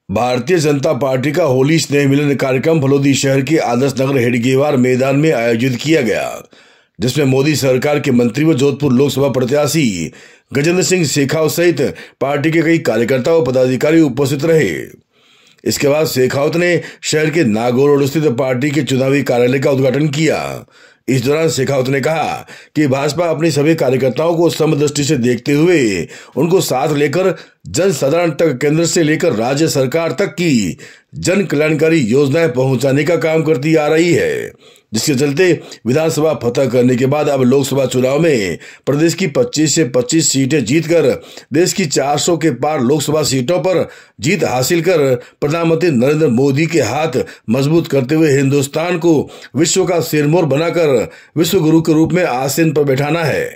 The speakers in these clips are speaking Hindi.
भारतीय जनता पार्टी का होली स्नेह मिलन कार्यक्रम फलोदी शहर के आदर्श नगर हेडगेवार मैदान में आयोजित किया गया, जिसमें मोदी सरकार के मंत्री व जोधपुर लोकसभा प्रत्याशी गजेंद्र सिंह शेखावत सहित पार्टी के कई कार्यकर्ता व पदाधिकारी उपस्थित रहे। इसके बाद शेखावत ने शहर के नागौर रोड स्थित पार्टी के चुनावी कार्यालय का उद्घाटन किया। इस दौरान शेखावत ने कहा कि भाजपा अपनी सभी कार्यकर्ताओं को समदृष्टि से देखते हुए उनको साथ लेकर जन साधारण तक केंद्र से लेकर राज्य सरकार तक की जन कल्याणकारी योजनाएं पहुंचाने का काम करती आ रही है, जिसके चलते विधानसभा फतह करने के बाद अब लोकसभा चुनाव में प्रदेश की 25 से 25 सीटें जीतकर देश की 400 के पार लोकसभा सीटों पर जीत हासिल कर प्रधानमंत्री नरेंद्र मोदी के हाथ मजबूत करते हुए हिंदुस्तान को विश्व का सिरमौर बनाकर विश्व गुरु के रूप में आसीन पर बैठाना है।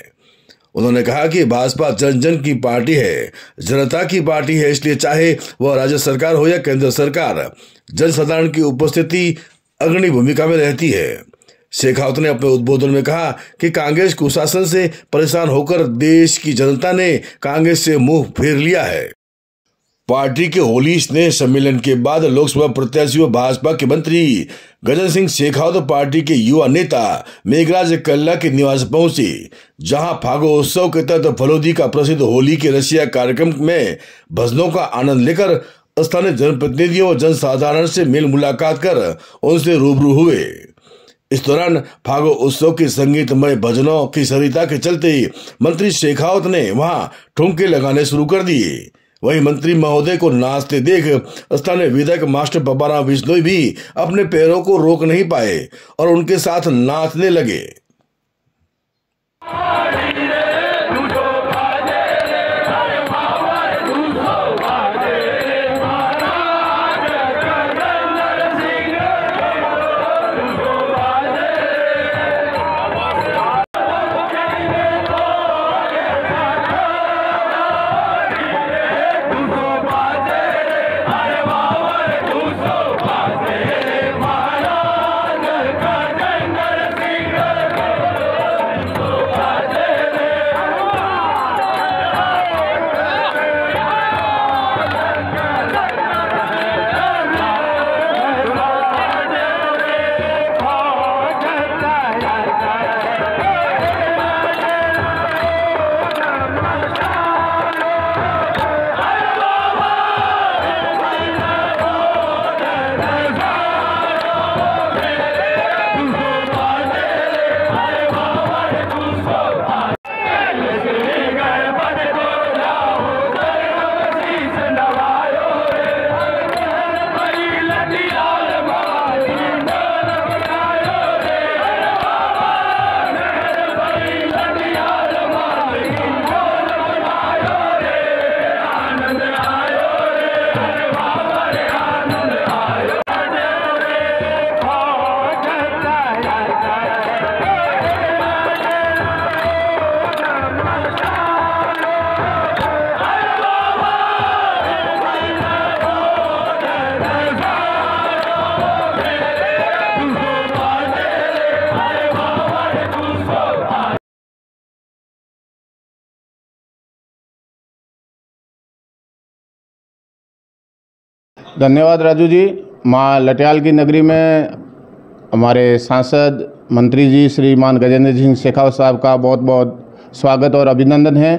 उन्होंने कहा कि भाजपा जन जन की पार्टी है, जनता की पार्टी है, इसलिए चाहे वह राज्य सरकार हो या केंद्र सरकार, जन साधारण की उपस्थिति अग्रणी भूमिका में रहती है। शेखावत ने अपने उद्बोधन में कहा कि कांग्रेस कुशासन से परेशान होकर देश की जनता ने कांग्रेस से मुंह फेर लिया है। पार्टी के होली स्नेह सम्मेलन के बाद लोकसभा प्रत्याशी व भाजपा के मंत्री गजेंद्र सिंह शेखावत पार्टी के युवा नेता मेघराज कल्ला के निवास पहुंचे, जहां फागो उत्सव के तहत फलोदी का प्रसिद्ध होली के रसिया कार्यक्रम में भजनों का आनंद लेकर स्थानीय जनप्रतिनिधियों व जनसाधारण से मेल मुलाकात कर उनसे रूबरू हुए। इस दौरान फागो उत्सव के संगीतमय भजनों की सरिता के चलते मंत्री शेखावत ने वहां ठुमके लगाने शुरू कर दिए। वहीं मंत्री महोदय को नाचते देख स्थानीय विधायक मास्टर पब्बाराव बिश्नोई भी अपने पैरों को रोक नहीं पाए और उनके साथ नाचने लगे। धन्यवाद राजू जी। माँ लटियाल की नगरी में हमारे सांसद मंत्री जी श्रीमान गजेंद्र सिंह शेखावत साहब का बहुत बहुत स्वागत और अभिनंदन है।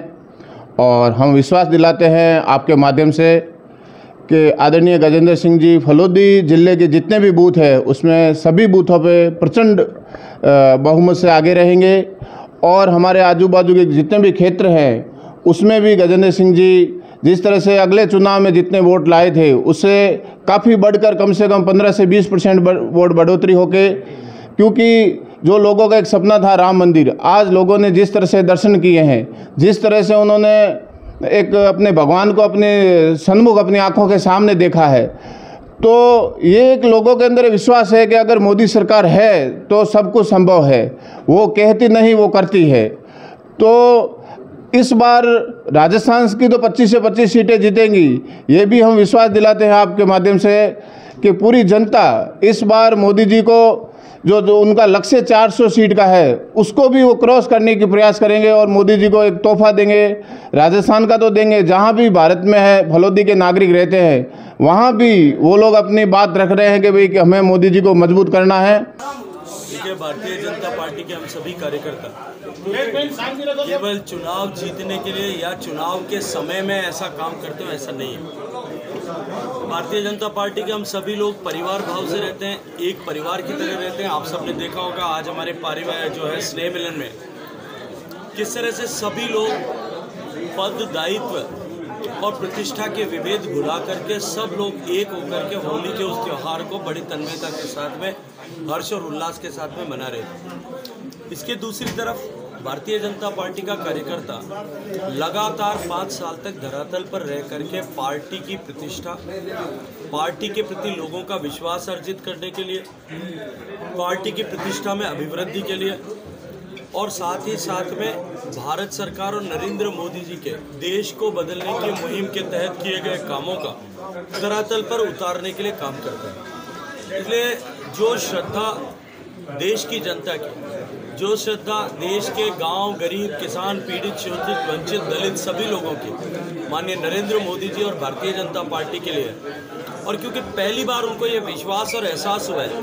और हम विश्वास दिलाते हैं आपके माध्यम से कि आदरणीय गजेंद्र सिंह जी फलोदी जिले के जितने भी बूथ हैं उसमें सभी बूथों पे प्रचंड बहुमत से आगे रहेंगे और हमारे आजू बाजू के जितने भी क्षेत्र हैं उसमें भी गजेंद्र सिंह जी जिस तरह से अगले चुनाव में जितने वोट लाए थे उससे काफ़ी बढ़कर कम से कम 15 से 20% वोट बढ़ोतरी होके, क्योंकि जो लोगों का एक सपना था राम मंदिर, आज लोगों ने जिस तरह से दर्शन किए हैं, जिस तरह से उन्होंने एक अपने भगवान को अपने सन्मुख अपनी आंखों के सामने देखा है, तो ये एक लोगों के अंदर विश्वास है कि अगर मोदी सरकार है तो सब कुछ संभव है। वो कहती नहीं, वो करती है। तो इस बार राजस्थान की तो 25 से 25 सीटें जीतेंगी, ये भी हम विश्वास दिलाते हैं आपके माध्यम से कि पूरी जनता इस बार मोदी जी को जो उनका लक्ष्य 400 सीट का है उसको भी वो क्रॉस करने की प्रयास करेंगे और मोदी जी को एक तोहफा देंगे। राजस्थान का तो देंगे, जहाँ भी भारत में है फलोदी के नागरिक रहते हैं वहाँ भी वो लोग अपनी बात रख रहे हैं कि भाई कि हमें मोदी जी को मजबूत करना है। भारतीय जनता पार्टी के हम सभी कार्यकर्ता केवल चुनाव जीतने के लिए या चुनाव के समय में ऐसा काम करते हो, ऐसा नहीं है। भारतीय जनता पार्टी के हम सभी लोग परिवार भाव से रहते हैं, एक परिवार की तरह रहते हैं। आप सबने देखा होगा आज हमारे परिवार जो है स्नेह मिलन में किस तरह से सभी लोग पद, दायित्व और प्रतिष्ठा के विभेद भुला करके सब लोग एक होकर के होली के उस त्यौहार को बड़ी तन्मयता के साथ में, हर्ष और उल्लास के साथ में मना रहे थे। इसके दूसरी तरफ भारतीय जनता पार्टी का कार्यकर्ता लगातार 5 साल तक धरातल पर रह करके पार्टी की प्रतिष्ठा, पार्टी के प्रति लोगों का विश्वास अर्जित करने के लिए, पार्टी की प्रतिष्ठा में अभिवृद्धि के लिए और साथ ही साथ में भारत सरकार और नरेंद्र मोदी जी के देश को बदलने की मुहिम के तहत किए गए कामों का धरातल पर उतारने के लिए काम करता है। इसलिए जो श्रद्धा देश की जनता की, जो श्रद्धा देश के गांव, गरीब, किसान, पीड़ित, शोषित, वंचित, दलित सभी लोगों की माननीय नरेंद्र मोदी जी और भारतीय जनता पार्टी के लिए, और क्योंकि पहली बार उनको ये विश्वास और एहसास हुआ है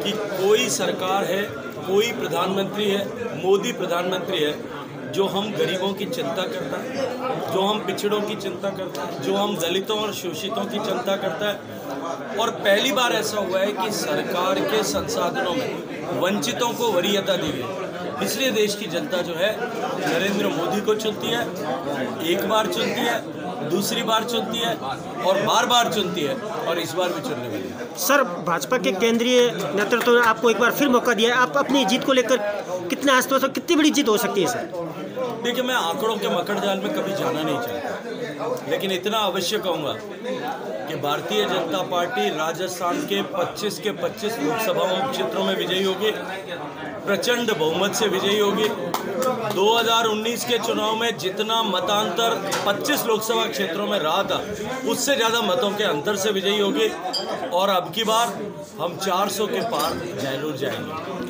कि कोई सरकार है, कोई प्रधानमंत्री है, मोदी प्रधानमंत्री है जो हम गरीबों की चिंता करता है, जो हम पिछड़ों की चिंता करता है, जो हम दलितों और शोषितों की चिंता करता है। और पहली बार ऐसा हुआ है कि सरकार के संसाधनों में वंचितों को वरीयता दी गई। इसलिए देश की जनता जो है नरेंद्र मोदी को चुनती है, एक बार चुनती है, दूसरी बार चुनती है और बार बार चुनती है और इस बार भी चुनने वाली है। सर, भाजपा के केंद्रीय नेतृत्व ने आपको एक बार फिर मौका दिया है, आप अपनी जीत को लेकर कितने आश्वस्त हो, कितनी बड़ी जीत हो सकती है सर? देखिए, मैं आंकड़ों के मकड़ जाल में कभी जाना नहीं चाहता, लेकिन इतना अवश्य कहूँगा कि भारतीय जनता पार्टी राजस्थान के 25 के 25 लोकसभा क्षेत्रों में विजयी होगी, प्रचंड बहुमत से विजयी होगी। 2019 के चुनाव में जितना मतांतर 25 लोकसभा क्षेत्रों में रहा था उससे ज़्यादा मतों के अंतर से विजयी होगी और अब की बार हम 400 के पार जरूर जाएंगे।